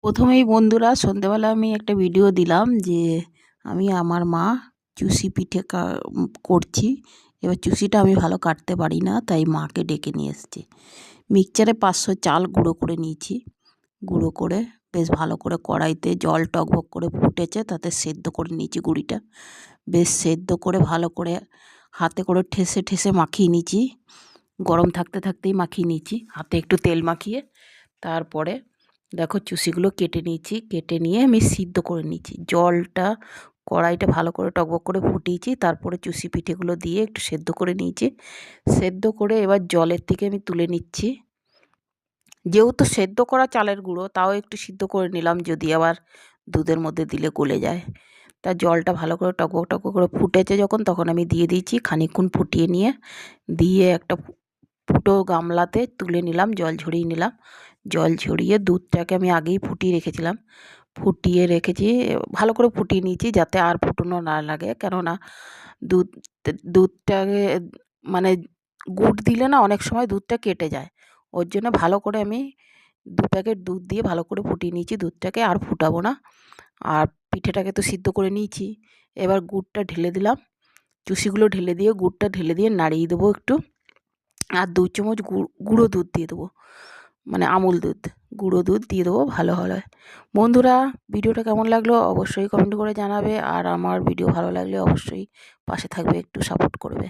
প্রথমেই বন্ধুরা সন্ধেবেলা আমি একটা ভিডিও দিলাম যে আমি আমার মা চুষি পিঠে করছি। এবার চুষিটা আমি ভালো কাটতে পারি না, তাই মাকে ডেকে নিয়ে এসেছি। মিক্সচারে 500 চাল গুঁড়ো করে নিয়েছি। গুঁড়ো করে বেশ ভালো করে কড়াইতে জল টকবক করে ফুটেছে, তাতে সেদ্ধ করে নিয়েছি গুঁড়িটা। বেশ সেদ্ধ করে ভালো করে হাতে করে ঠেসে ঠেসে মাখিয়ে নিয়েছি। গরম থাকতে থাকতেই মাখিয়ে নিয়েছি, হাতে একটু তেল মাখিয়ে। তারপরে দেখো চুষিগুলো কেটে নিয়েছি, কেটে নিয়ে আমি সিদ্ধ করে নিয়েছি। জলটা কড়াইটা ভালো করে টকবক করে ফুটিয়েছি, তারপরে চুষি পিঠেগুলো দিয়ে একটু সেদ্ধ করে নিয়েছি। সেদ্ধ করে এবার জলের থেকে আমি তুলে নিচ্ছি। যেহেতু সেদ্ধ করা চালের গুঁড়ো, তাও একটু সিদ্ধ করে নিলাম, যদি আবার দুধের মধ্যে দিলে গলে যায়। তা জলটা ভালো করে টকবক টকবক করে ফুটেছে যখন, তখন আমি দিয়ে দিয়েছি। খানিকক্ষণ ফুটিয়ে নিয়ে একটা ফুটো গামলাতে তুলে নিলাম, জল ঝরিয়ে নিলাম। জল ঝরিয়ে দুধটাকে আমি আগেই ফুটিয়ে রেখেছিলাম। ফুটিয়ে রেখেছি, ভালো করে ফুটিয়ে নিয়েছি যাতে আর ফুটানো না লাগে। কেননা দুধ দুধটাকে মানে গুড় দিলে না অনেক সময় দুধটা কেটে যায়। ওর জন্য ভালো করে আমি 2 প্যাকেট দুধ দিয়ে ভালো করে ফুটিয়ে নিয়েছি। দুধটাকে আর ফুটাবো না। আর পিঠেটাকে তো সিদ্ধ করে নিয়েছি। এবার গুড়টা ঢেলে দিলাম, চুষিগুলো ঢেলে দিয়ে গুড়টা ঢেলে দিয়ে নাড়িয়ে দেবো একটু। আর 2 চামচ গুঁড়ো দুধ দিয়ে দেবো, মানে আমুল দুধ, গুঁড়ো দুধ দিয়ে দেবো, ভালো হয়। বন্ধুরা, ভিডিওটা কেমন লাগলো অবশ্যই কমেন্ট করে জানাবে। আর আমার ভিডিও ভালো লাগলে অবশ্যই পাশে থাকবে, একটু সাপোর্ট করবে।